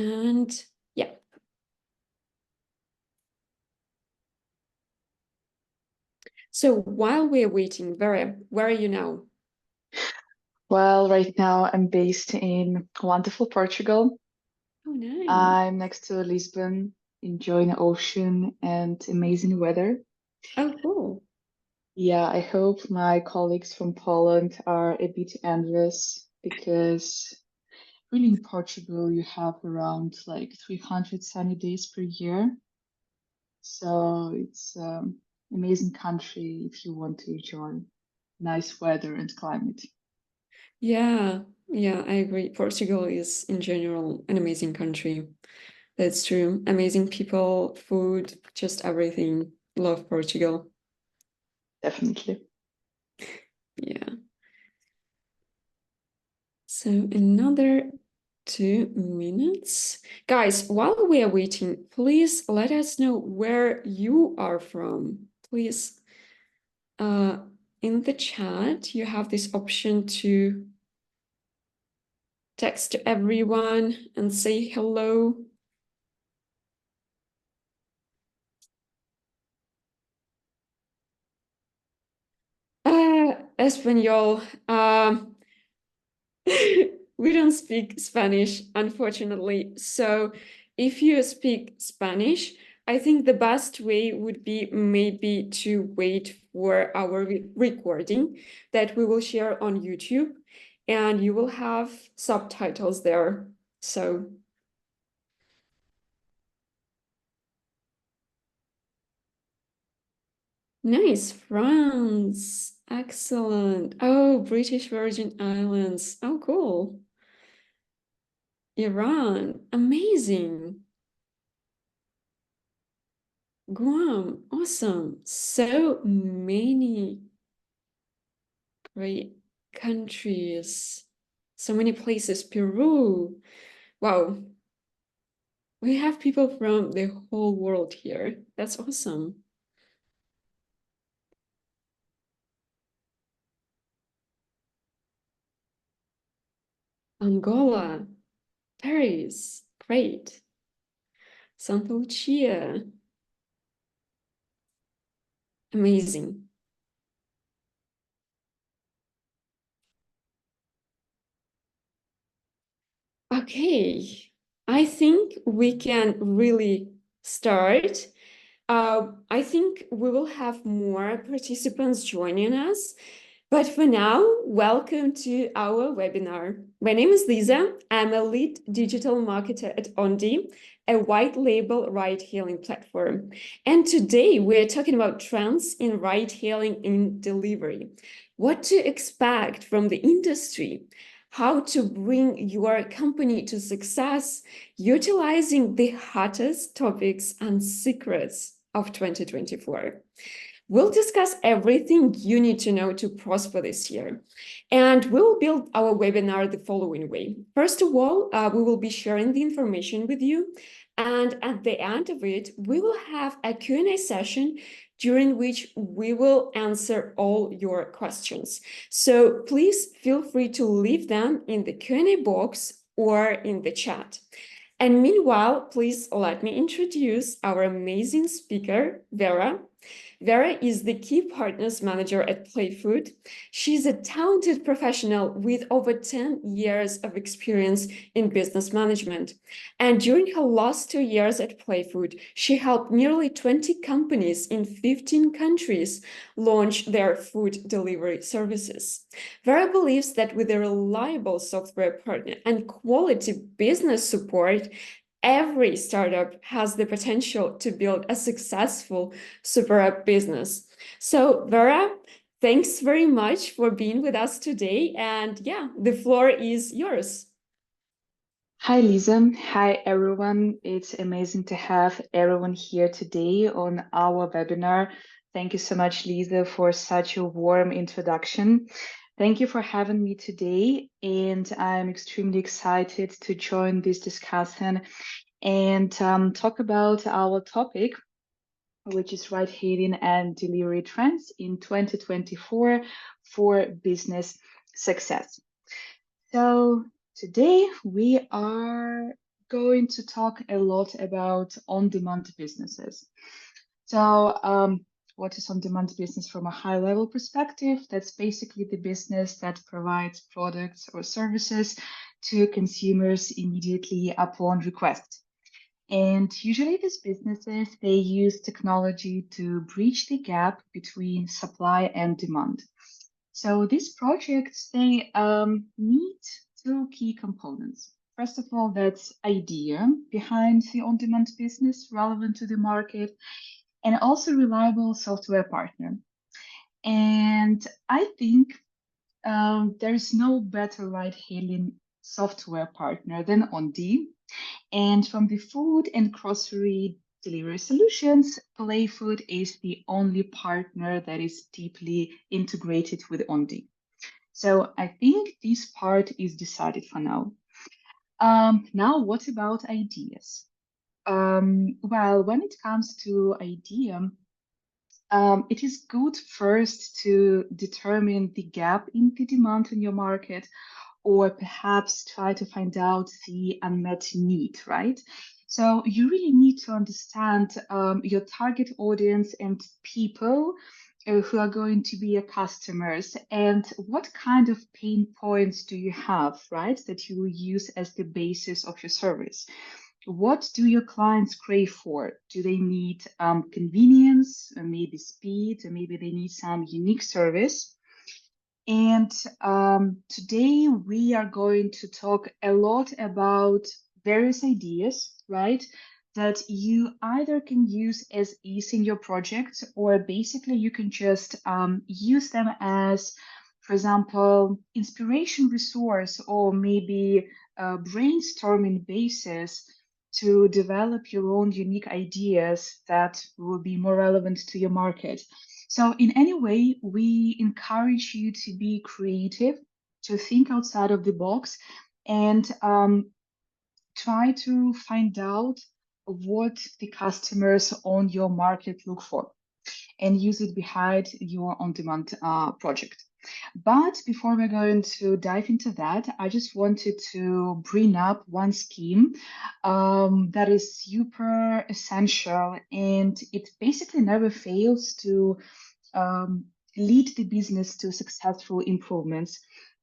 And yeah. So while we're waiting, Vera, where are you now? Well, right now I'm based in wonderful Portugal. Oh, nice. I'm next to Lisbon, enjoying the ocean and amazing weather. Oh, cool. Yeah, I hope my colleagues from Poland are a bit envious because really in Portugal you have around like 300 sunny days per year. So it's amazing country if you want to enjoy nice weather and climate. Yeah, yeah, I agree. Portugal is in general an amazing country. That's true. Amazing people, food, just everything. Love Portugal. Definitely. Yeah. So another 2 minutes. Guys, while we are waiting, please let us know where you are from. Please, uh, in the chat, you have this option to text to everyone and say hello. Espanol. We don't speak Spanish, unfortunately. So if you speak Spanish, I think the best way would be maybe to wait for our recording that we will share on YouTube, and you will have subtitles there. So nice, France. Excellent. Oh, British Virgin Islands. Oh, cool. Iran. Amazing. Guam. Awesome. So many great countries. So many places. Peru. Wow. We have people from the whole world here. That's awesome. Angola. Paris. Great. Santa Lucia. Amazing. Okay, I think we can really start. I think we will have more participants joining us. But for now, welcome to our webinar. My name is Lisa. I'm a lead digital marketer at Ondi, a white label ride-hailing platform. And today we're talking about trends in ride-hailing in delivery, what to expect from the industry, how to bring your company to success, utilizing the hottest topics and secrets of 2024. We'll discuss everything you need to know to prosper this year. And we'll build our webinar the following way. First of all, we will be sharing the information with you. And at the end of it, we will have a Q&A session during which we will answer all your questions. So please feel free to leave them in the Q&A box or in the chat. And meanwhile, please let me introduce our amazing speaker, Vera. Vera is the Key Partners Manager at Playfood. She's a talented professional with over 10 years of experience in business management. And during her last 2 years at Playfood, she helped nearly 20 companies in 15 countries launch their food delivery services. Vera believes that with a reliable software partner and quality business support, every startup has the potential to build a successful super app business. So Vera, thanks very much for being with us today. And yeah, the floor is yours. Hi, Lisa. Hi, everyone. It's amazing to have everyone here today on our webinar. Thank you so much, Lisa, for such a warm introduction. Thank you for having me today, and I'm extremely excited to join this discussion and talk about our topic, which is ride-hailing and delivery trends in 2024 for business success. So today we are going to talk a lot about on-demand businesses. So, what is on-demand business from a high-level perspective? That's basically the business that provides products or services to consumers immediately upon request. And usually these businesses, they use technology to bridge the gap between supply and demand. So these projects, they need two key components. First of all, that's idea behind the on-demand business relevant to the market, and also reliable software partner. And I think there's no better ride-hailing software partner than Ondi. And from the food and grocery delivery solutions, Playfood is the only partner that is deeply integrated with Ondi. So I think this part is decided for now. Now, what about ideas? Well, when it comes to idea, it is good first to determine the gap in the demand in your market, or perhaps try to find out the unmet need, right? So you really need to understand your target audience and people who are going to be your customers, and what kind of pain points do you have, right, that you will use as the basis of your service. What do your clients crave for? Do they need convenience, maybe speed, or maybe they need some unique service? And today we are going to talk a lot about various ideas, right? That you either can use as is in your project, or basically you can just use them as, for example, inspiration resource, or maybe a brainstorming basis to develop your own unique ideas that will be more relevant to your market. So in any way, we encourage you to be creative, to think outside of the box, and try to find out what the customers on your market look for, and use it behind your on-demand project. But before we're going to dive into that, I just wanted to bring up one scheme that is super essential, and it basically never fails to lead the business to successful improvements.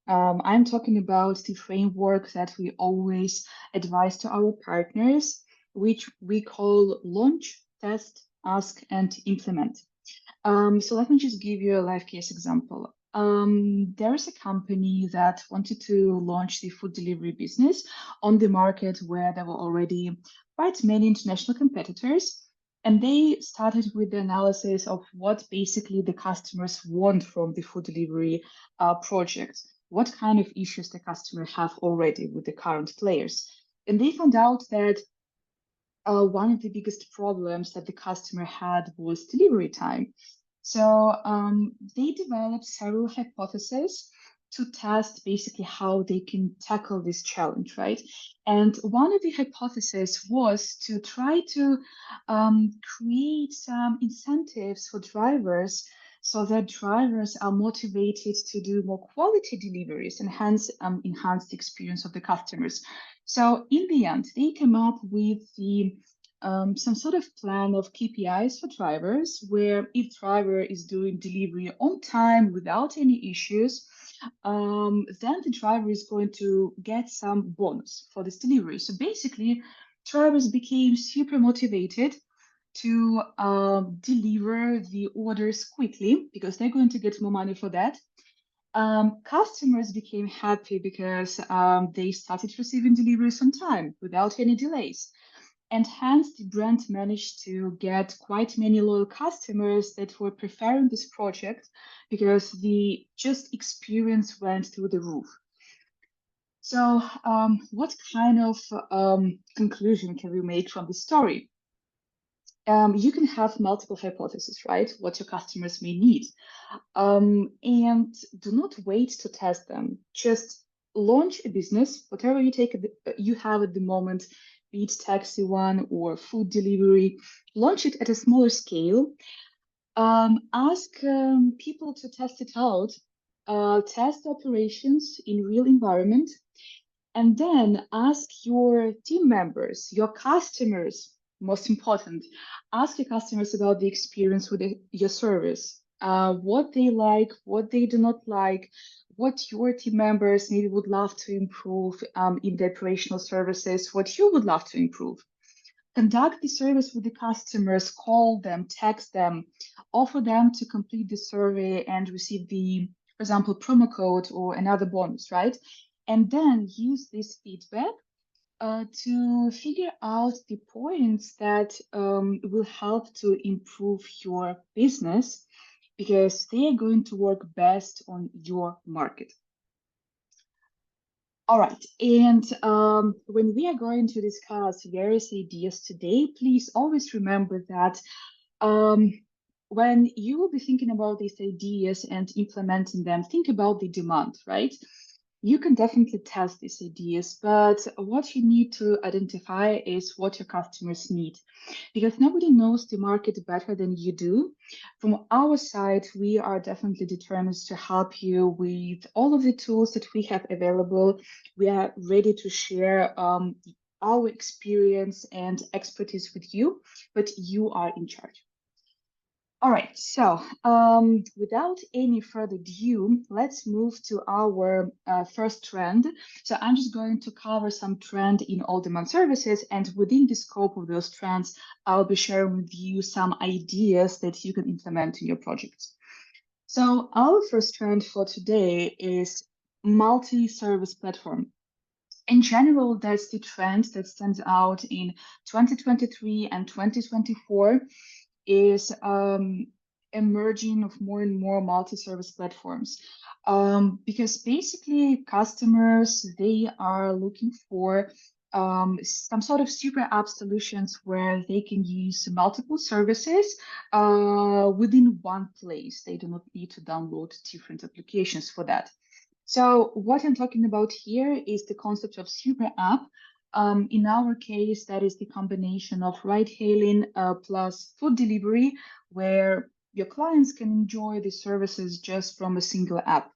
I'm talking about the framework that we always advise to our partners, which we call launch, test, ask, and implement. So let me just give you a live case example. There is a company that wanted to launch the food delivery business on the market where there were already quite many international competitors. And they started with the analysis of what basically the customers want from the food delivery project, what kind of issues the customer have already with the current players. And they found out that one of the biggest problems that the customer had was delivery time. So they developed several hypotheses to test basically how they can tackle this challenge, right? And one of the hypotheses was to try to create some incentives for drivers, so that drivers are motivated to do more quality deliveries and hence enhance the experience of the customers. So in the end, they came up with some sort of plan of KPIs for drivers, where if driver is doing delivery on time without any issues, then the driver is going to get some bonus for this delivery. So basically, drivers became super motivated to deliver the orders quickly because they're going to get more money for that. Customers became happy because they started receiving deliveries on time without any delays. And hence, the brand managed to get quite many loyal customers that were preferring this project because the just experience went through the roof. So, what kind of conclusion can we make from the story? You can have multiple hypotheses, right? What your customers may need. And do not wait to test them. Just launch a business, whatever you have at the moment, be it taxi one or food delivery, launch it at a smaller scale. Ask people to test it out, test operations in real environment, And then ask your team members, your customers, most important, ask your customers about the experience with your service, what they like, what they do not like, what your team members maybe would love to improve in the operational services, what you would love to improve. Conduct the service with the customers, call them, text them, offer them to complete the survey and receive the, for example, promo code or another bonus, right? And then use this feedback to figure out the points that will help to improve your business because they are going to work best on your market. All right, and when we are going to discuss various ideas today, please always remember that when you will be thinking about these ideas and implementing them, think about the demand, right? You can definitely test these ideas, but what you need to identify is what your customers need, because nobody knows the market better than you do. From our side, we are definitely determined to help you with all of the tools that we have available. We are ready to share our experience and expertise with you, but you are in charge. All right, so without any further ado, let's move to our first trend. So I'm just going to cover some trend in on-demand services, and within the scope of those trends, I'll be sharing with you some ideas that you can implement in your projects. So our first trend for today is multi-service platform. In general, that's the trend that stands out in 2023 and 2024 is emerging of more and more multi-service platforms. Because basically customers, they are looking for some sort of super app solutions where they can use multiple services within one place. They do not need to download different applications for that. So what I'm talking about here is the concept of super app. In our case, that is the combination of ride-hailing plus food delivery, where your clients can enjoy the services just from a single app.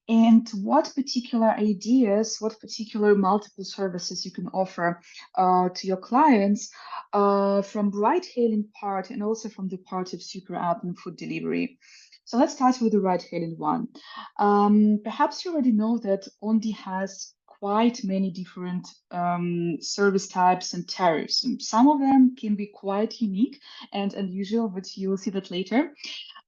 And what particular ideas, what particular multiple services you can offer to your clients from ride-hailing part and also from the part of super app and food delivery. So let's start with the ride-hailing one. Perhaps you already know that Ondi has quite many different service types and tariffs. And some of them can be quite unique and unusual, but you'll see that later.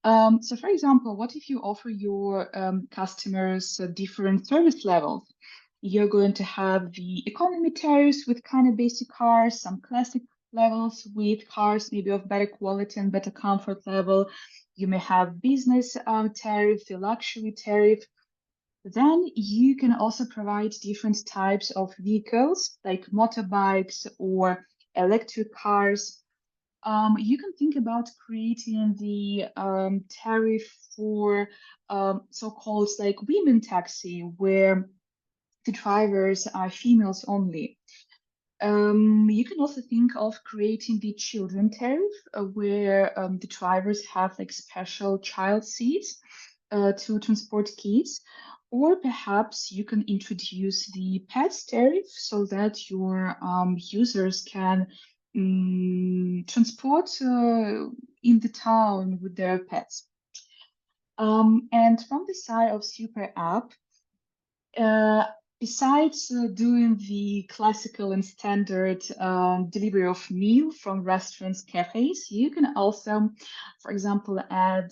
So for example, what if you offer your customers different service levels? You're going to have the economy tariffs with kind of basic cars, some classic levels with cars maybe of better quality and better comfort level. You may have business tariff, the luxury tariff. Then you can also provide different types of vehicles like motorbikes or electric cars. You can think about creating the tariff for so-called like women taxi, where the drivers are females only. You can also think of creating the children tariff, where the drivers have like special child seats to transport kids. Or perhaps you can introduce the pets tariff so that your users can transport in the town with their pets. And from the side of Super App, besides doing the classical and standard delivery of meal from restaurants, cafes, you can also, for example, add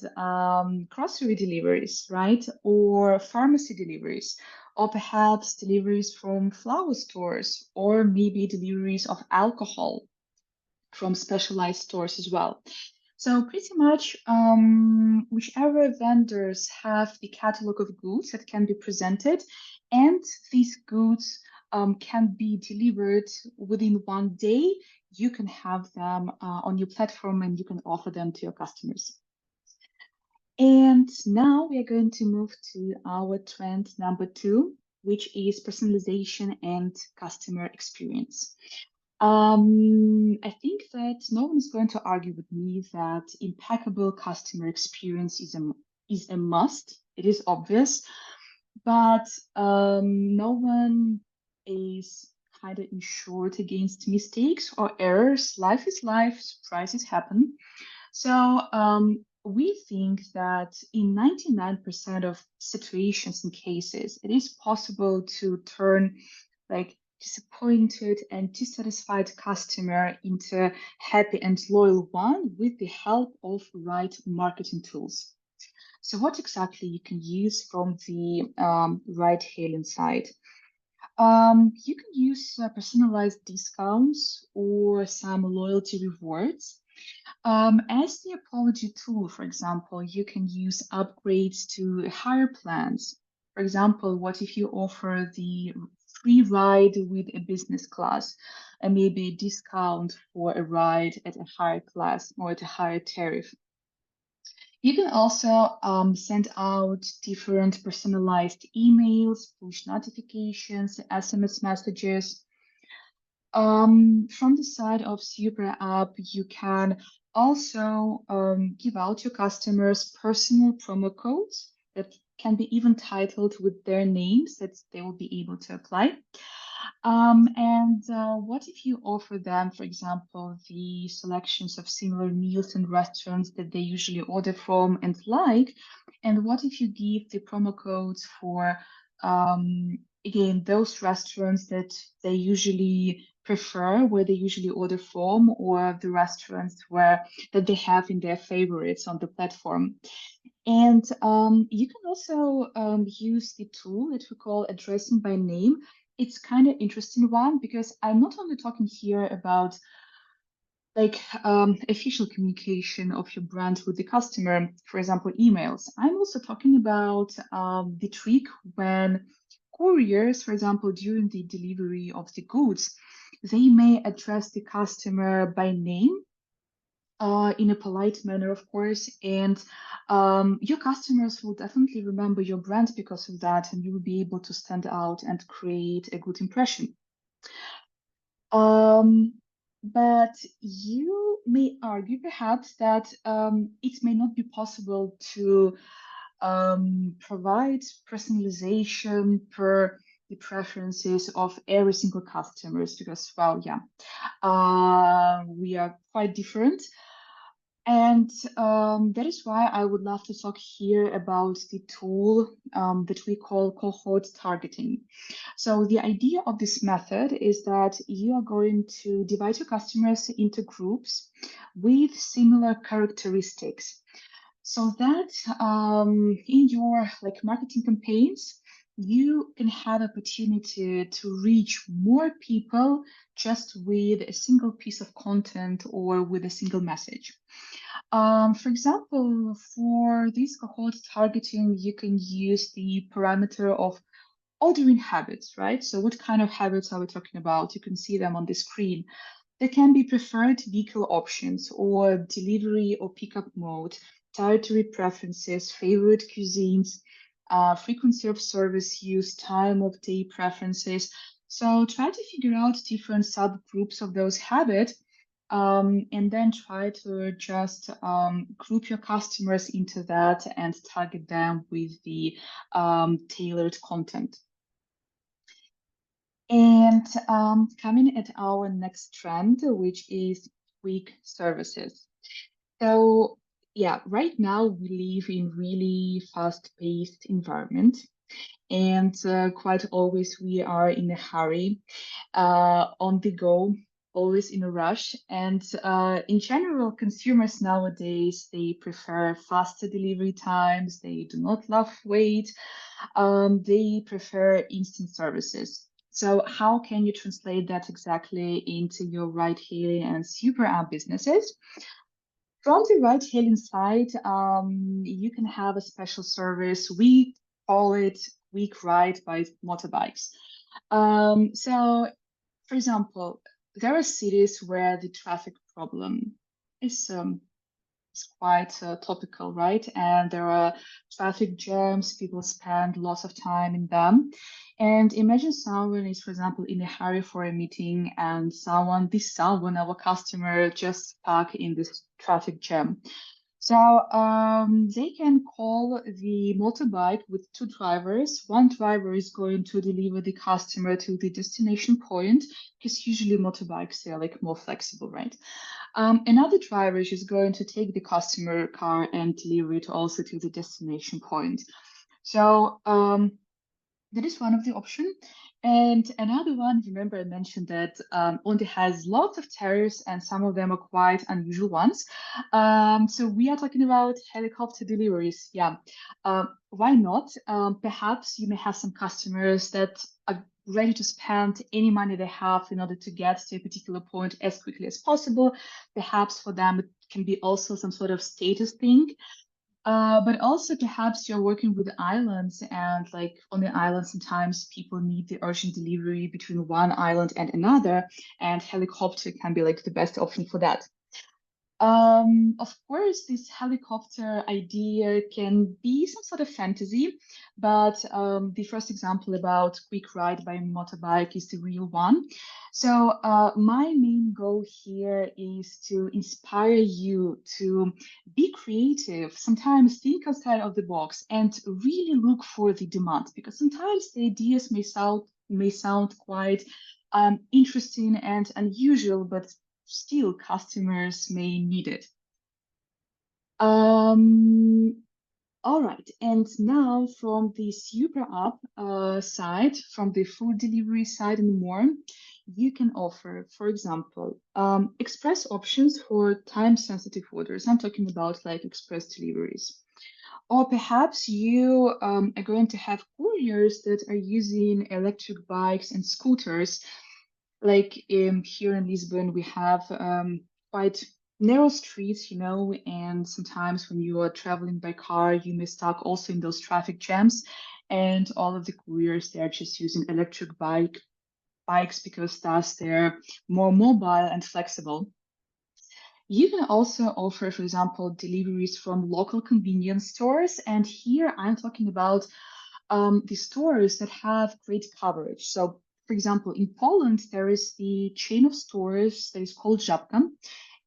grocery deliveries, right? Or pharmacy deliveries, or perhaps deliveries from flower stores, or maybe deliveries of alcohol from specialized stores as well. So pretty much whichever vendors have the catalog of goods that can be presented, and these goods can be delivered within one day, you can have them on your platform and you can offer them to your customers. And now we are going to move to our trend number 2, which is personalization and customer experience. I think that no one is going to argue with me that impeccable customer experience is a must. It is obvious, but no one is kind of insured against mistakes or errors. Life is life, surprises happen. So we think that in 99% of situations and cases, it is possible to turn like disappointed and dissatisfied customer into happy and loyal one with the help of right marketing tools. So what exactly you can use from the ride-hailing side? You can use personalized discounts or some loyalty rewards. As the apology tool, for example, you can use upgrades to higher plans. For example, what if you offer the free ride with a business class and maybe a discount for a ride at a higher class or at a higher tariff? You can also send out different personalized emails, push notifications, SMS messages. From the side of Super App, you can also give out your customers personal promo codes that can be even titled with their names that they will be able to apply. And what if you offer them, for example, the selections of similar meals and restaurants that they usually order from and like? And what if you give the promo codes for, again, those restaurants that they usually prefer, where they usually order from, or the restaurants where that they have in their favorites on the platform? And you can also use the tool that we call addressing by name. It's kind of interesting one because I'm not only talking here about like official communication of your brand with the customer, for example, emails. I'm also talking about the trick when couriers, for example, during the delivery of the goods, they may address the customer by name in a polite manner, of course, and your customers will definitely remember your brand because of that, and you will be able to stand out and create a good impression. But you may argue perhaps that it may not be possible to provide personalization per the preferences of every single customers because, well, yeah, we are quite different. And that is why I would love to talk here about the tool that we call cohort targeting. So the idea of this method is that you are going to divide your customers into groups with similar characteristics so that in your like marketing campaigns, you can have opportunity to reach more people just with a single piece of content or with a single message. For example, for this cohort targeting, you can use the parameter of ordering habits, right? So what kind of habits are we talking about? You can see them on the screen. There can be preferred vehicle options or delivery or pickup mode, dietary preferences, favorite cuisines, frequency of service use, time of day preferences. So try to figure out different subgroups of those habits and then try to just group your customers into that and target them with the tailored content. And coming at our next trend, which is quick services. So yeah, right now we live in really fast-paced environment, and quite always we are in a hurry, on the go, always in a rush. And in general, consumers nowadays, they prefer faster delivery times. They do not love wait. They prefer instant services. So how can you translate that exactly into your ride-hailing and super app businesses? From the ride-hailing side, you can have a special service. We call it Quick Ride by Motorbikes. So, for example, there are cities where the traffic problem is quite topical, right? And there are traffic jams, people spend lots of time in them. And imagine someone is, for example, in a hurry for a meeting and someone, our customer, just stuck in this traffic jam. They can call the motorbike with two drivers. One driver is going to deliver the customer to the destination point, because usually motorbikes are like more flexible, right? Another driver is just going to take the customer car and deliver it also to the destination point. That is one of the options. And another one, remember I mentioned that Onde has lots of tariffs and some of them are quite unusual ones. So we are talking about helicopter deliveries. Yeah. Why not? Perhaps you may have some customers that are ready to spend any money they have in order to get to a particular point as quickly as possible. Perhaps for them, it can be also some sort of status thing. But also perhaps you're working with islands, and like on the island, sometimes people need the urgent delivery between one island and another, and helicopter can be like the best option for that. Of course, this helicopter idea can be some sort of fantasy, but the first example about quick ride by motorbike is the real one. My main goal here is to inspire you to be creative, sometimes think outside of the box, and really look for the demand, because sometimes the ideas may sound quite interesting and unusual, but still customers may need it. All right, and now from the super app side, from the food delivery side and more, you can offer, for example, express options for time-sensitive orders. I'm talking about like express deliveries. Or perhaps you are going to have couriers that are using electric bikes and scooters. Like here in Lisbon, we have quite narrow streets, and sometimes when you are traveling by car, you may stuck also in those traffic jams. And all of the couriers, they're just using electric bikes because thus they're more mobile and flexible. You can also offer, for example, deliveries from local convenience stores. And here I'm talking about the stores that have great coverage. So, for example, in Poland, there is the chain of stores that is called Żabka,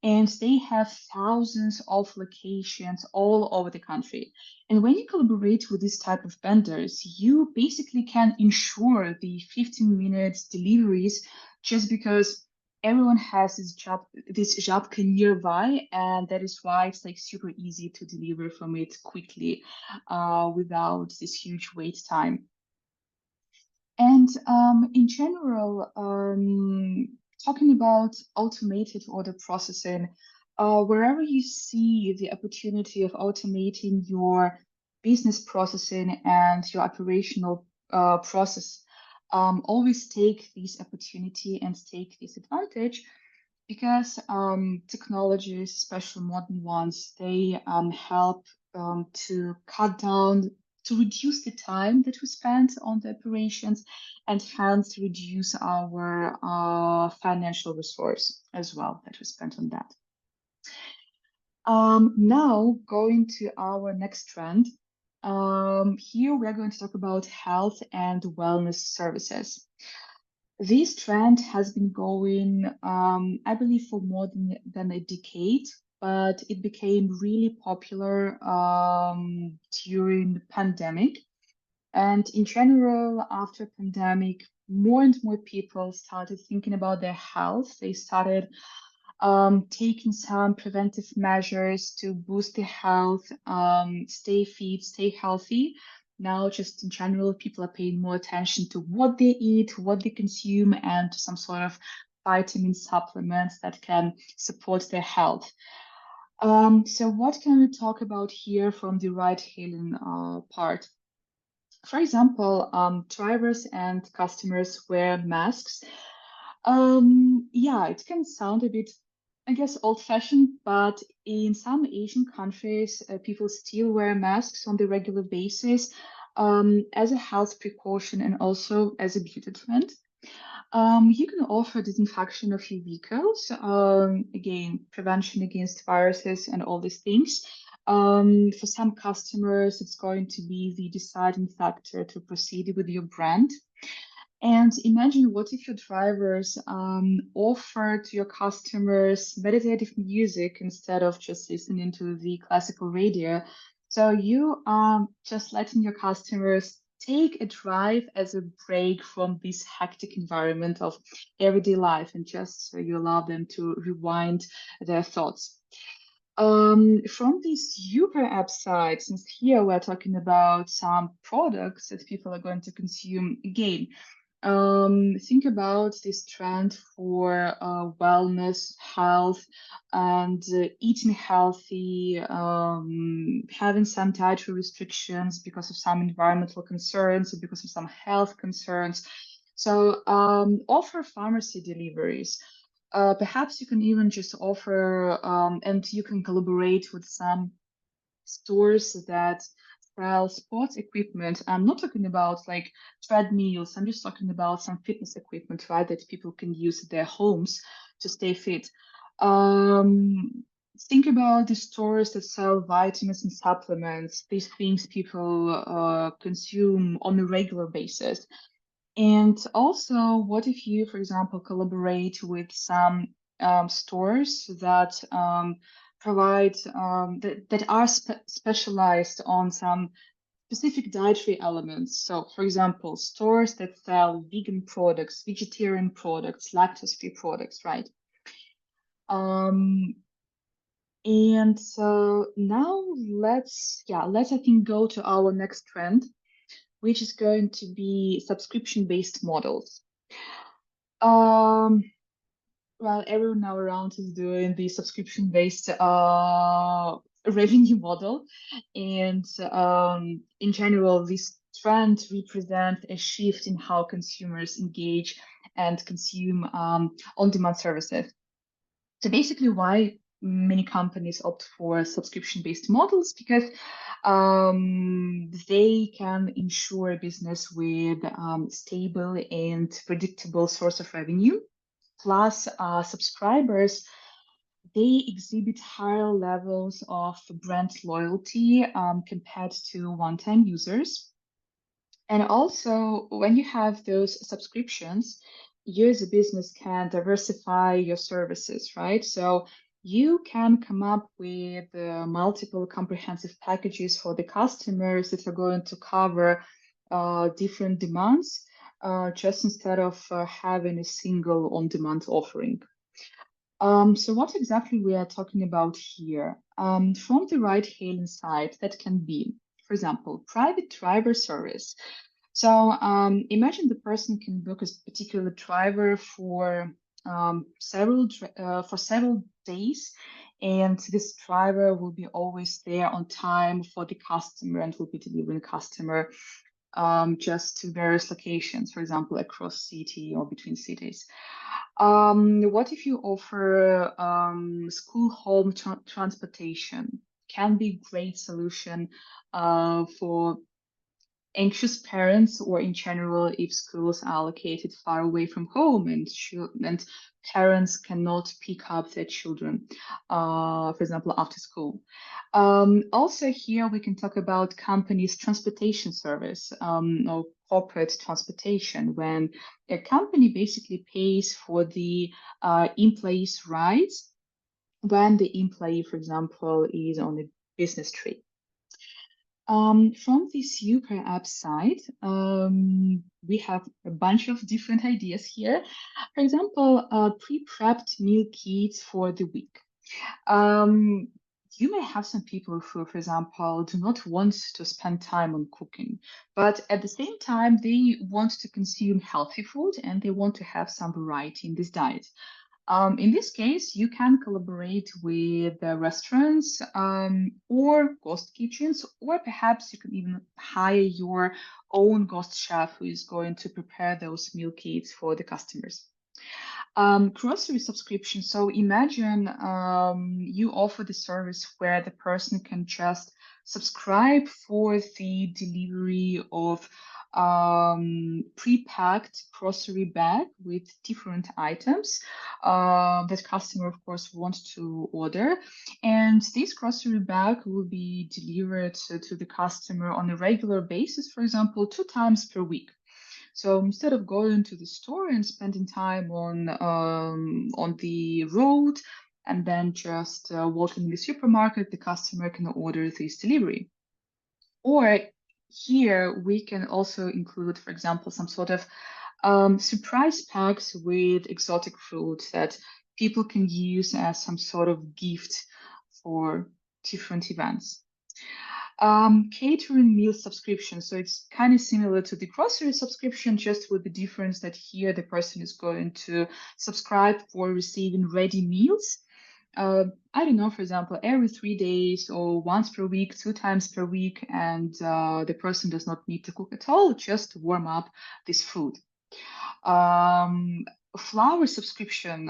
and they have thousands of locations all over the country. And when you collaborate with this type of vendors, you basically can ensure the 15-minute deliveries just because everyone has this Żabka nearby, and that is why it's like super easy to deliver from it quickly without this huge wait time. And in general, talking about automated order processing, wherever you see the opportunity of automating your business processing and your operational process, always take this opportunity and take this advantage, because technologies, especially modern ones, they help to cut down, to reduce the time that we spend on the operations, and hence reduce our financial resource as well that we spent on that. Now going to our next trend. Here we are going to talk about health and wellness services. This trend has been going, I believe, for more than a decade, but it became really popular during the pandemic. And in general, after pandemic, more and more people started thinking about their health. They started taking some preventive measures to boost their health, stay fit, stay healthy. Now, just in general, people are paying more attention to what they eat, what they consume, and to some sort of vitamin supplements that can support their health. So what can we talk about here from the ride-hailing part? For example, drivers and customers wear masks. Yeah, it can sound a bit, I guess, old-fashioned, but in some Asian countries, people still wear masks on the regular basis as a health precaution and also as a beauty trend. You can offer disinfection of your vehicles, again, prevention against viruses and all these things. For some customers, it's going to be the deciding factor to proceed with your brand. And imagine what if your drivers offer to your customers meditative music instead of just listening to the classical radio. So you are just letting your customers take a drive as a break from this hectic environment of everyday life, and just so you allow them to rewind their thoughts. From the super app side, since here we're talking about some products that people are going to consume again, think about this trend for wellness, health, and eating healthy, having some dietary restrictions because of some environmental concerns, or because of some health concerns. So offer pharmacy deliveries. Perhaps you can even just offer, and you can collaborate with some stores that sell sports equipment. I'm not talking about like treadmills. I'm just talking about some fitness equipment, right, that people can use at their homes to stay fit. Um, think about the stores that sell vitamins and supplements, these things people consume on a regular basis. And also, what if you, for example, collaborate with some stores that provide that are specialized on some specific dietary elements? So, for example, stores that sell vegan products, vegetarian products, lactose-free products, right? Um, and so now let's I think go to our next trend, which is going to be subscription-based models. Um, well, everyone now around is doing the subscription-based revenue model, and in general, this trend represents a shift in how consumers engage and consume on-demand services. So basically, why many companies opt for subscription-based models, because they can ensure a business with stable and predictable source of revenue. Plus, subscribers, they exhibit higher levels of brand loyalty compared to one-time users. And also, when you have those subscriptions, you as a business can diversify your services, right? So you can come up with multiple comprehensive packages for the customers that are going to cover different demands, just instead of having a single on-demand offering. So what exactly we are talking about here? From the ride-hailing side, that can be, for example, private driver service. So imagine the person can book a particular driver for several days, and this driver will be always there on time for the customer and will be delivering customer just to various locations, for example, across city or between cities. What if you offer school home transportation? Can be great solution for anxious parents, or in general, if schools are located far away from home and parents cannot pick up their children, for example, after school. Also, here we can talk about companies' transportation service or corporate transportation, when a company basically pays for the employees' rides when the employee, for example, is on a business trip. From the super app side, we have a bunch of different ideas here. For example, pre-prepped meal kits for the week. You may have some people who, for example, do not want to spend time on cooking, but at the same time, they want to consume healthy food and they want to have some variety in this diet. In this case, you can collaborate with the restaurants or ghost kitchens, or perhaps you can even hire your own ghost chef who is going to prepare those meal kits for the customers. Grocery subscription. So imagine you offer the service where the person can just subscribe for the delivery of pre-packed grocery bag with different items that customer, of course, wants to order. And this grocery bag will be delivered to the customer on a regular basis, for example, 2 times per week. So instead of going to the store and spending time on the road and then just walking in the supermarket, the customer can order this delivery. Or here we can also include, for example, some sort of surprise packs with exotic fruits that people can use as some sort of gift for different events. Catering meal subscription. So it's kind of similar to the grocery subscription, just with the difference that here the person is going to subscribe for receiving ready meals. I don't know, for example, every 3 days or once per week, 2 times per week, and the person does not need to cook at all, just warm up this food. Flower subscription,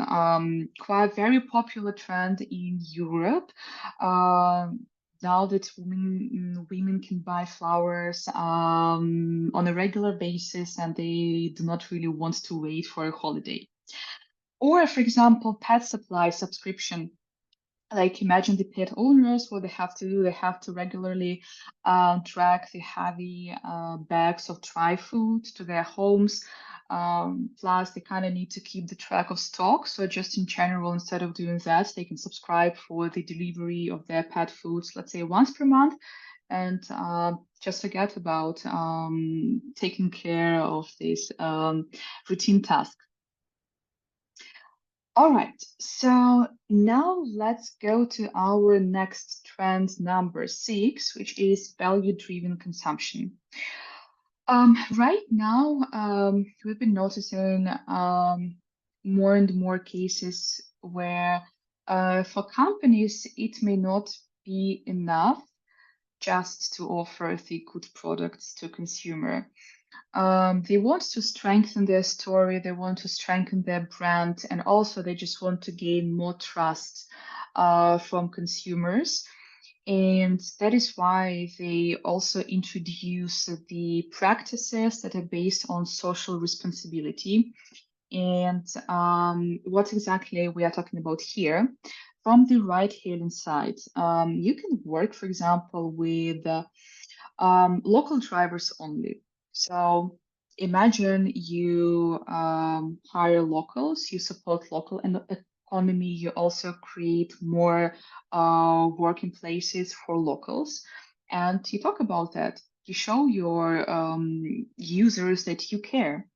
quite very popular trend in Europe. Now that women can buy flowers on a regular basis and they do not really want to wait for a holiday. Or, for example, pet supply subscription. Like imagine the pet owners, what they have to do, they have to regularly track the heavy bags of dry food to their homes. Plus, they kind of need to keep the track of stock. So just in general, instead of doing that, they can subscribe for the delivery of their pet foods, let's say once per month, and just forget about taking care of this routine task. All right, so now let's go to our next trend, number 6, which is value-driven consumption. Right now, we've been noticing more and more cases where for companies, it may not be enough just to offer the good products to consumer. They want to strengthen their story, they want to strengthen their brand, and also they just want to gain more trust from consumers. And that is why they also introduce the practices that are based on social responsibility. And what exactly we are talking about here? From the ride-hailing side, you can work, for example, with local drivers only. So imagine you hire locals, you support local economy, you also create more working places for locals. And you talk about that. You show your users that you care.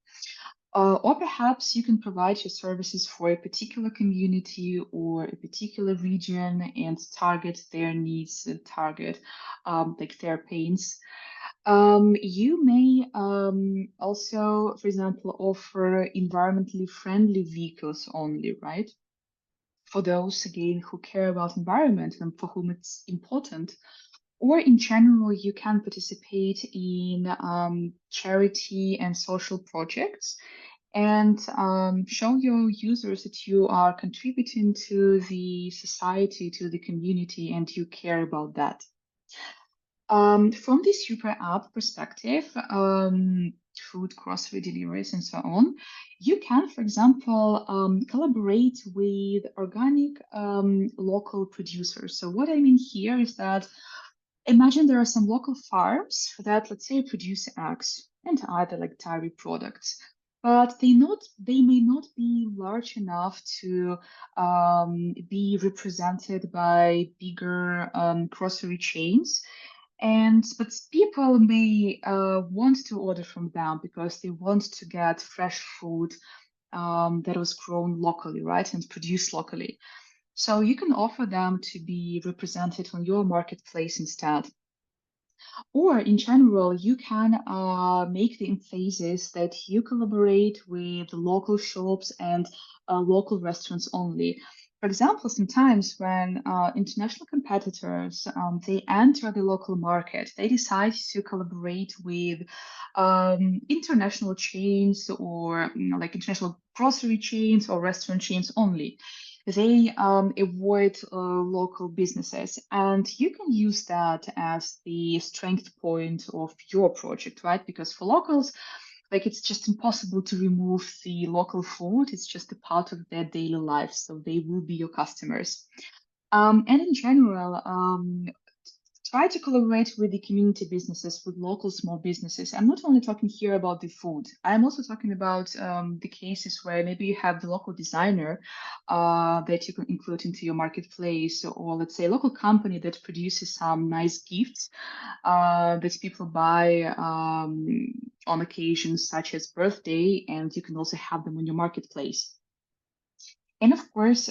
Or perhaps you can provide your services for a particular community or a particular region and target their needs and target like their pains. You may also, for example, offer environmentally friendly vehicles only, right? For those, again, who care about environment and for whom it's important. Or in general, you can participate in charity and social projects and show your users that you are contributing to the society, to the community, and you care about that. From the super app perspective, food, grocery deliveries, and so on, you can, for example, collaborate with organic local producers. So what I mean here is that imagine there are some local farms that, let's say, produce eggs and other like dairy products, but they may not be large enough to be represented by bigger grocery chains. But people may want to order from them because they want to get fresh food that was grown locally, right, and produced locally. So you can offer them to be represented on your marketplace instead. Or in general, you can make the emphasis that you collaborate with local shops and local restaurants only. For example, sometimes when international competitors they enter the local market, they decide to collaborate with international chains or like international grocery chains or restaurant chains only. They avoid local businesses, and you can use that as the strength point of your project, right? Because for locals, like it's just impossible to remove the local food. It's just a part of their daily life, so they will be your customers. And in general, try to collaborate with the community businesses, with local small businesses. I'm not only talking here about the food. I'm also talking about the cases where maybe you have the local designer that you can include into your marketplace, or let's say a local company that produces some nice gifts that people buy on occasions such as birthday, and you can also have them on your marketplace. And of course,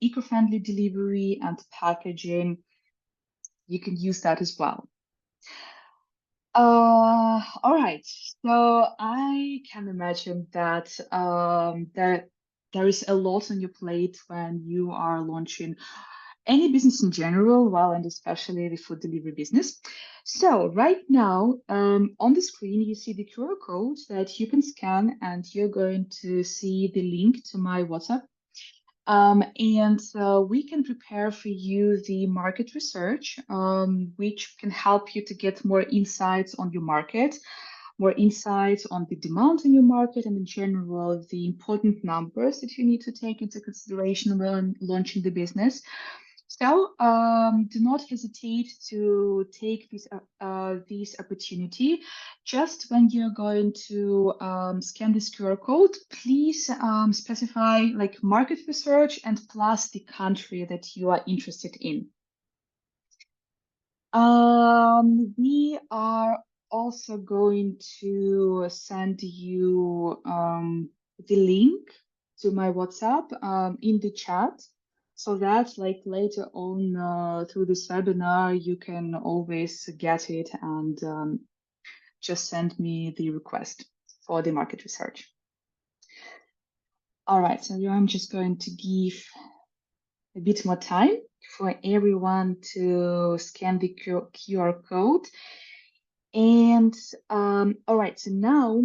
eco-friendly delivery and packaging, you can use that as well. All right. So I can imagine that there is a lot on your plate when you are launching any business in general, well, and especially the food delivery business. So right now, on the screen, you see the QR code that you can scan, and you're going to see the link to my WhatsApp. And we can prepare for you the market research, which can help you to get more insights on your market, more insights on the demand in your market, and in general, the important numbers that you need to take into consideration when launching the business. So do not hesitate to take this opportunity. Just when you're going to scan this QR code, please specify like market research and plus the country that you are interested in. We are also going to send you the link to my WhatsApp in the chat, so that like later on through this webinar, you can always get it and just send me the request for the market research. All right, so I'm just going to give a bit more time for everyone to scan the QR code. And all right, so now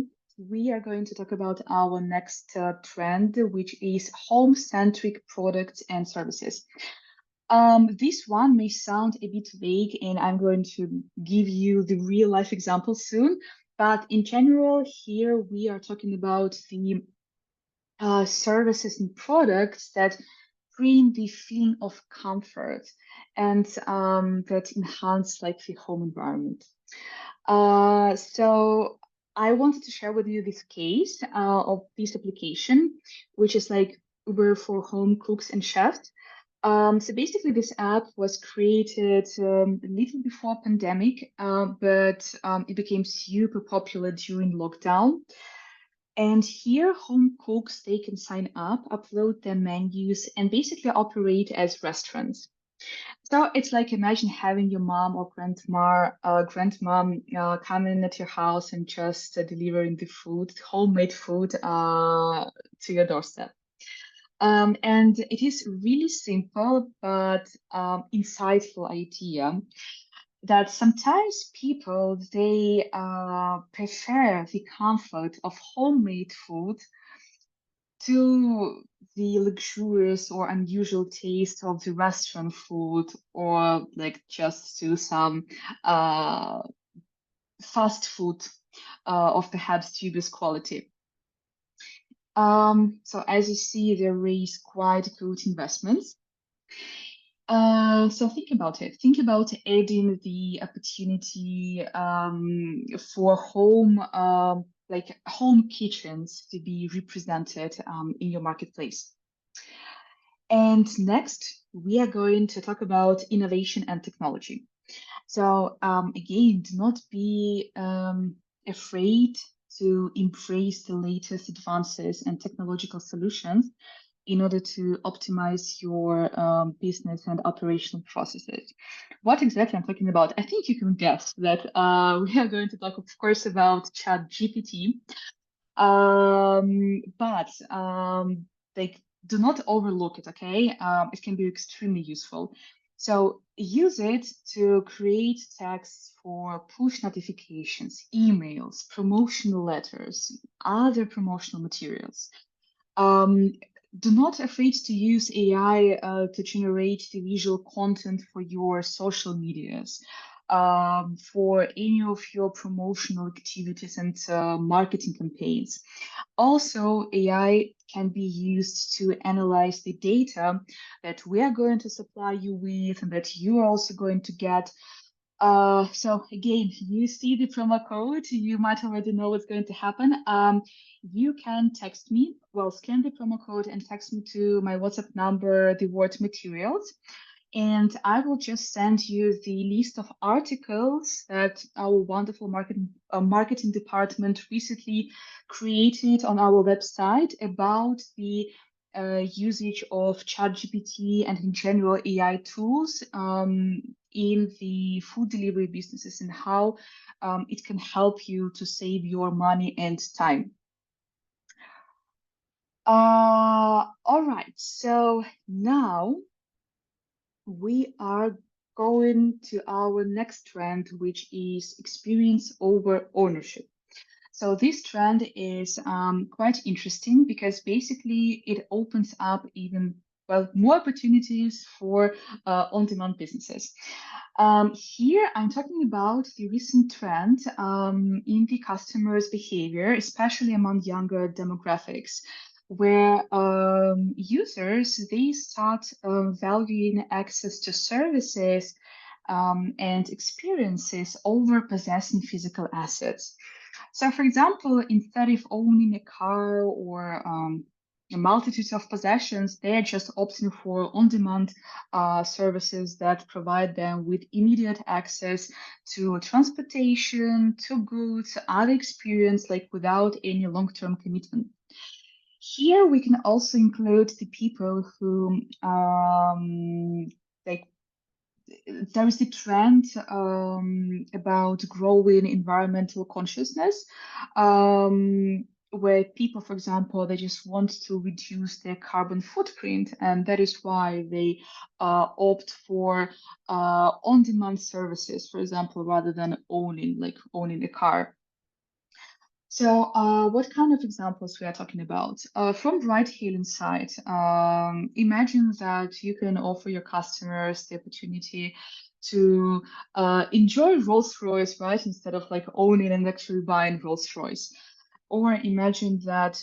we are going to talk about our next trend, which is home-centric products and services. This one may sound a bit vague, and I'm going to give you the real life example soon. But in general, here we are talking about the services and products that bring the feeling of comfort and that enhance like the home environment. So I wanted to share with you this case of this application, which is like Uber for home cooks and chefs. So basically, this app was created a little before pandemic, but it became super popular during lockdown. And here, home cooks, they can sign up, upload their menus, and basically operate as restaurants. So it's like imagine having your mom or grandmom coming at your house and just delivering the food, homemade food, to your doorstep. And it is really simple but insightful idea that sometimes people they prefer the comfort of homemade food to the luxurious or unusual taste of the restaurant food, or like just to some fast food of perhaps dubious quality. So as you see, there is quite good investments. So think about it. Think about adding the opportunity for home, like home kitchens to be represented in your marketplace. And next, we are going to talk about innovation and technology. So again, do not be afraid to embrace the latest advances and technological solutions in order to optimize your business and operational processes. What exactly I'm talking about? I think you can guess that we are going to talk, of course, about ChatGPT. But like, do not overlook it, okay? It can be extremely useful. So use it to create texts for push notifications, emails, promotional letters, other promotional materials. Do not afraid to use AI to generate the visual content for your social medias, for any of your promotional activities and marketing campaigns. Also, AI can be used to analyze the data that we are going to supply you with and that you are also going to get So again, you see the promo code, you might already know what's going to happen. You can text me, well, scan the promo code and text me to my WhatsApp number, the word materials, and I will just send you the list of articles that our wonderful marketing department recently created on our website about the usage of ChatGPT and in general AI tools in the food delivery businesses and how it can help you to save your money and time. All right, so now we are going to our next trend, which is experience over ownership. So this trend is quite interesting because basically it opens up even more opportunities for on-demand businesses. Here I'm talking about the recent trend in the customers' behavior, especially among younger demographics, where users they start valuing access to services and experiences over possessing physical assets. So, for example, instead of owning a car or a multitude of possessions, they are just opting for on-demand services that provide them with immediate access to transportation, to goods, other experience, like without any long-term commitment. Here we can also include the people who like there is a trend about growing environmental consciousness, where people, for example, they just want to reduce their carbon footprint, and that is why they opt for on-demand services, for example, rather than owning a car. So, what kind of examples we are talking about? From ride-hailing side, imagine that you can offer your customers the opportunity to enjoy Rolls-Royce, right, instead of like owning and actually buying Rolls-Royce. Or imagine that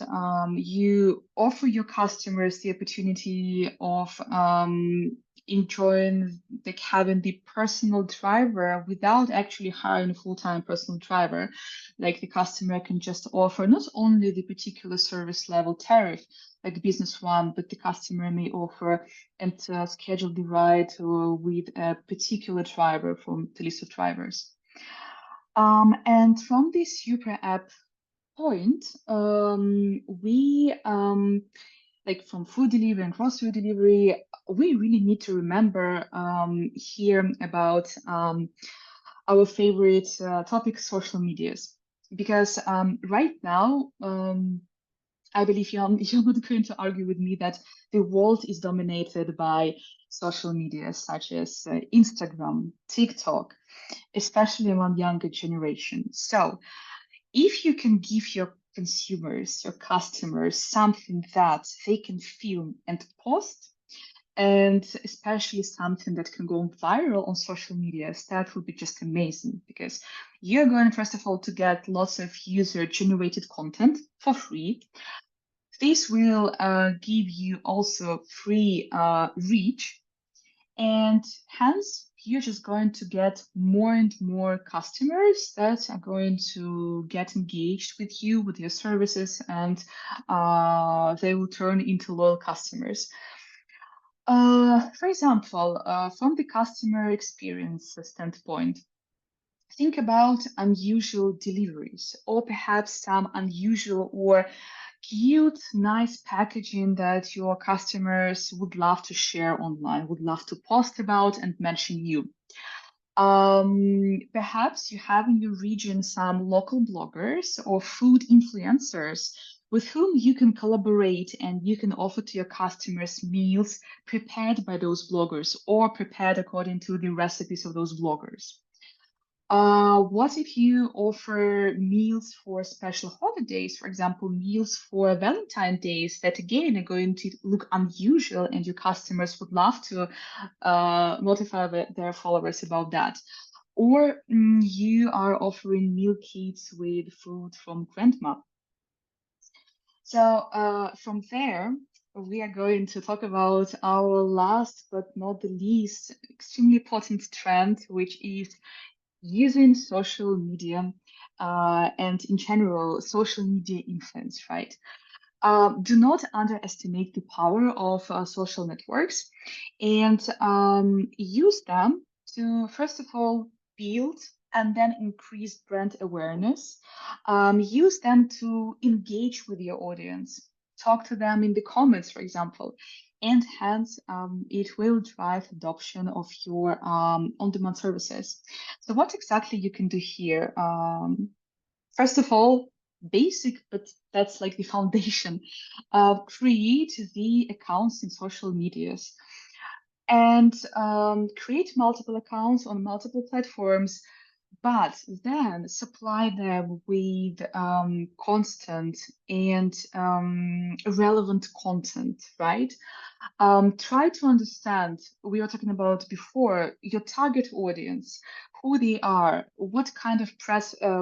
you offer your customers the opportunity of enjoying like having the personal driver without actually hiring a full-time personal driver. Like the customer can just offer not only the particular service level tariff, like the business one, but the customer may offer and schedule the ride with a particular driver from the list of drivers. And from this super app point, we like from food delivery and grocery delivery, we really need to remember here about our favorite topic, social medias, because right now, I believe you're not going to argue with me that the world is dominated by social media such as Instagram, TikTok, especially among younger generations. So if you can give your consumers, your customers, something that they can film and post, and especially something that can go viral on social media, that would be just amazing because you're going, first of all, to get lots of user generated content for free. This will give you also free reach, and hence you're just going to get more and more customers that are going to get engaged with you, with your services, and they will turn into loyal customers. For example, from the customer experience standpoint, think about unusual deliveries or perhaps some unusual or cute, nice packaging that your customers would love to share online, would love to post about and mention you. Perhaps you have in your region some local bloggers or food influencers with whom you can collaborate and you can offer to your customers meals prepared by those bloggers or prepared according to the recipes of those bloggers. What if you offer meals for special holidays, for example, meals for Valentine's Days that again are going to look unusual and your customers would love to notify their followers about that? Or you are offering meal kits with food from grandma. So from there, we are going to talk about our last but not the least extremely important trend, which is using social media and in general social media influence, right? Do not underestimate the power of social networks and use them to, first of all, build and then increase brand awareness. Use them to engage with your audience, talk to them in the comments, for example, and hence it will drive adoption of your on-demand services. So what exactly you can do here? First of all, basic, but that's like the foundation. Create the accounts in social medias and create multiple accounts on multiple platforms, but then supply them with constant and relevant content, right? Try to understand, we were talking about before, your target audience, who they are, what kind of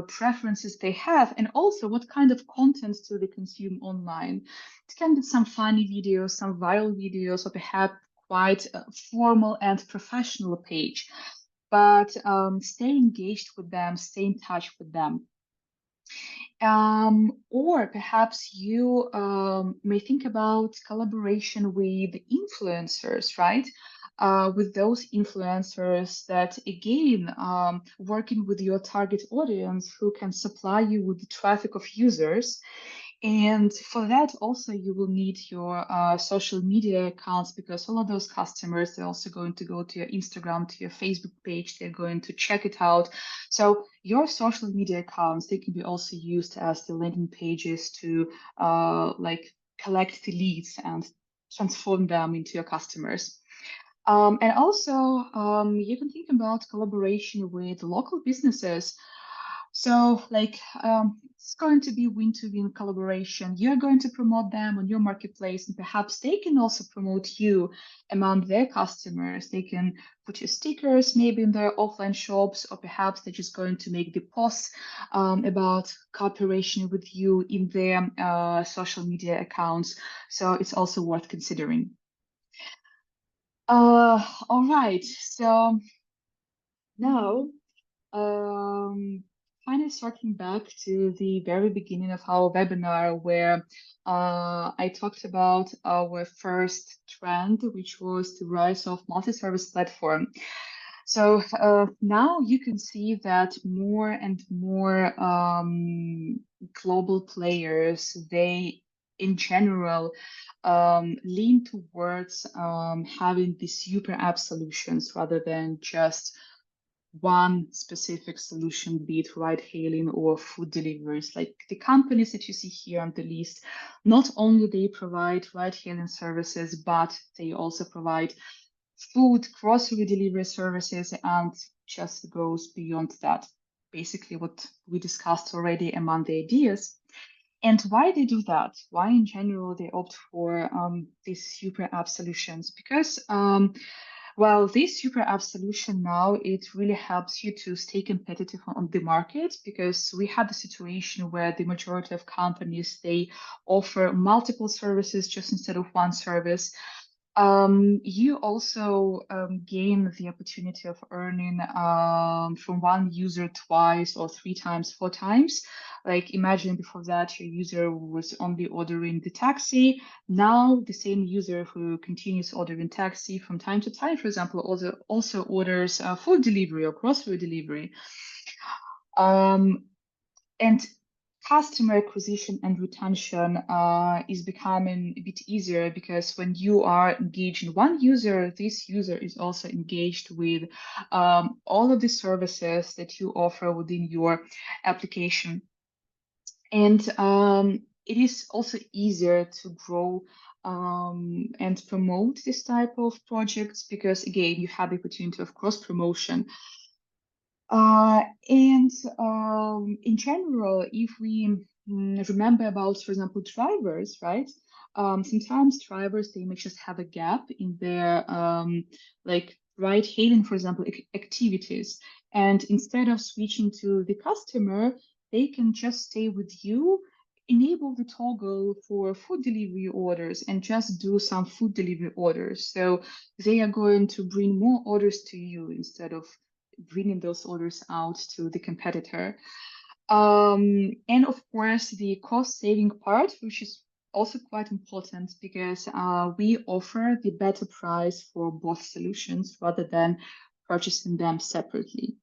preferences they have, and also what kind of content do they consume online. It can be some funny videos, some viral videos, or perhaps quite a formal and professional page. But stay engaged with them, stay in touch with them. Or perhaps you may think about collaboration with influencers, right? With those influencers that, again, working with your target audience who can supply you with the traffic of users. And for that, also, you will need your social media accounts because all of those customers, they're also going to go to your Instagram, to your Facebook page, they're going to check it out. So your social media accounts, they can be also used as the landing pages to like collect the leads and transform them into your customers. And also, you can think about collaboration with local businesses. So, like, it's going to be win-to-win collaboration. You're going to promote them on your marketplace, and perhaps they can also promote you among their customers. They can put your stickers maybe in their offline shops, or perhaps they're just going to make the posts about cooperation with you in their social media accounts. So it's also worth considering. All right. So now, um, kind of circling back to the very beginning of our webinar, where I talked about our first trend, which was the rise of multi-service platform. So now you can see that more and more global players, they in general lean towards having these super app solutions rather than just one specific solution, be it ride hailing or food deliveries. Like the companies that you see here on the list, not only they provide ride hailing services, but they also provide food, grocery delivery services, and just goes beyond that. Basically, what we discussed already among the ideas. And why they do that? Why, in general, they opt for these super app solutions? Because well, this super app solution now, it really helps you to stay competitive on the market because we had the situation where the majority of companies, they offer multiple services just instead of one service. You also gain the opportunity of earning from one user twice or three times, four times. Like imagine before that your user was only ordering the taxi. Now the same user who continues ordering taxi from time to time, for example, also orders food delivery or grocery delivery. And customer acquisition and retention is becoming a bit easier because when you are engaging one user, this user is also engaged with all of the services that you offer within your application. And it is also easier to grow and promote this type of projects because, again, you have the opportunity of cross promotion. And in general, if we remember about, for example, drivers, right? Sometimes drivers, they may just have a gap in their like ride hailing, for example, activities. And instead of switching to the customer, they can just stay with you enable the toggle for food delivery orders and just do some food delivery orders. So they are going to bring more orders to you instead of bringing those orders out to the competitor. And of course, the cost saving part, which is also quite important because we offer the better price for both solutions rather than purchasing them separately.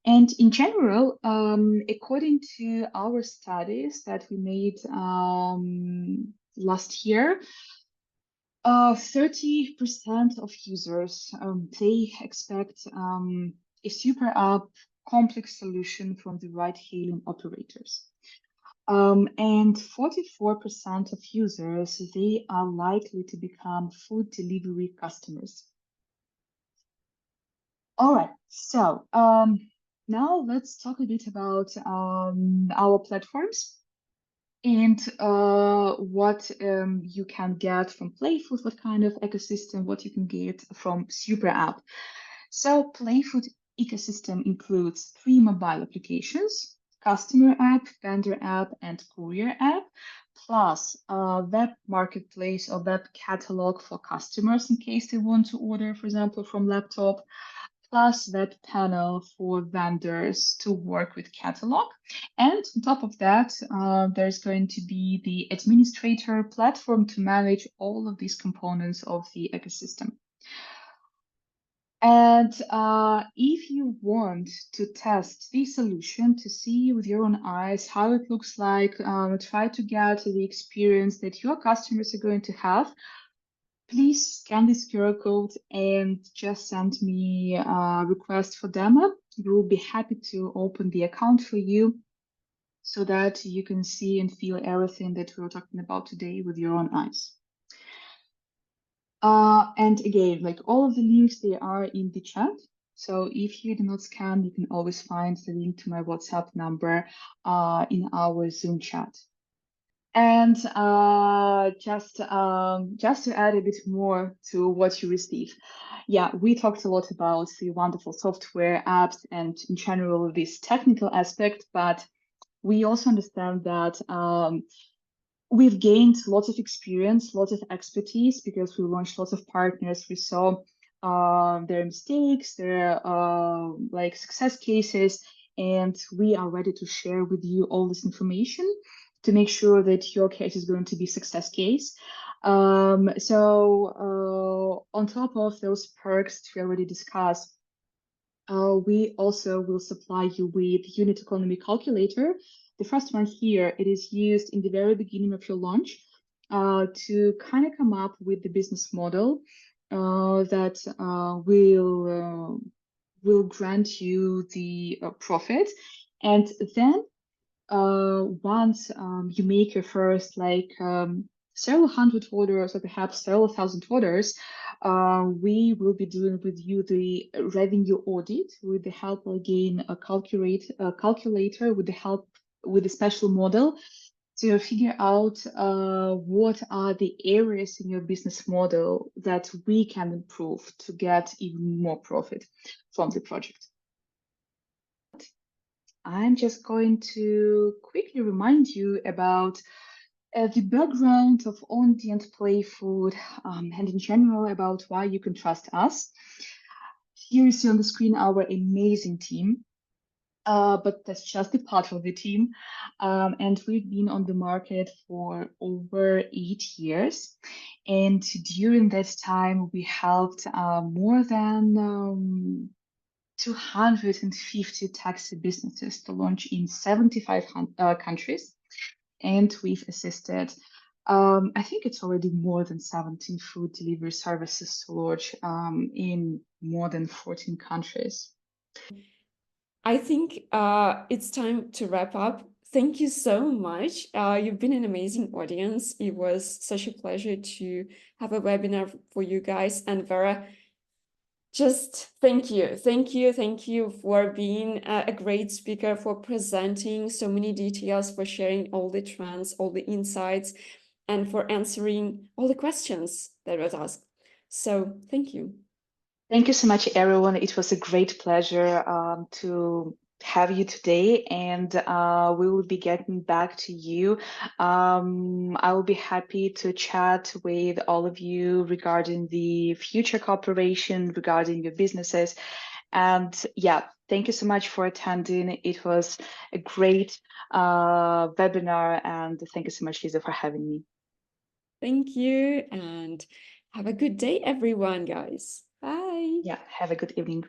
And in general, according to our studies that we made last year, 30% of users, they expect a super app complex solution from the ride-hailing operators. And 44% of users, they are likely to become food delivery customers. All right, so now let's talk a bit about our platforms and what you can get from Playfood, what kind of ecosystem, what you can get from Super App. So Playfood ecosystem includes 3 mobile applications: customer app, vendor app, and courier app, plus a web marketplace or web catalog for customers in case they want to order, for example, from laptop, plus web panel for vendors to work with catalog. And on top of that, there's going to be the administrator platform to manage all of these components of the ecosystem. And if you want to test the solution to see with your own eyes how it looks like, try to get the experience that your customers are going to have, please scan this QR code and just send me a request for demo. We will be happy to open the account for you so that you can see and feel everything that we're talking about today with your own eyes. And again, like all of the links, they are in the chat. So if you do not scan, you can always find the link to my WhatsApp number in our Zoom chat. And just to add a bit more to what you receive. Yeah, we talked a lot about the wonderful software apps and in general this technical aspect, but we also understand that we've gained lots of experience, lots of expertise because we launched lots of partners. We saw their mistakes, their like success cases, and we are ready to share with you all this information to make sure that your case is going to be a success case. So on top of those perks we already discussed, we also will supply you with unit economy calculator. The first one here, it is used in the very beginning of your launch to kind of come up with the business model that will grant you the profit. And then once you make your first like several hundred orders or perhaps several thousand orders, we will be doing with you the revenue audit with the help again a calculator with the help with a special model to figure out what are the areas in your business model that we can improve to get even more profit from the project. I'm just going to quickly remind you about the background of Ondi and Playfood, and in general about why you can trust us. Here you see on the screen our amazing team, but that's just a part of the team. And we've been on the market for over 8 years. And during that time, we helped more than 250 taxi businesses to launch in 75 countries. And we've assisted, I think it's already more than 17 food delivery services to launch in more than 14 countries. I think it's time to wrap up. Thank you so much. You've been an amazing audience. It was such a pleasure to have a webinar for you guys. And Vera, just thank you. Thank you for being a great speaker, for presenting so many details, for sharing all the trends, all the insights, and for answering all the questions that was asked. So thank you. Thank you so much, everyone. It was a great pleasure to have you today, and we will be getting back to you. I will be happy to chat with all of you regarding the future cooperation, regarding your businesses. And yeah, thank you so much for attending. It was a great webinar, and thank you so much, Lisa, for having me. Thank you, and have a good day, everyone, guys. Bye. Yeah, have a good evening.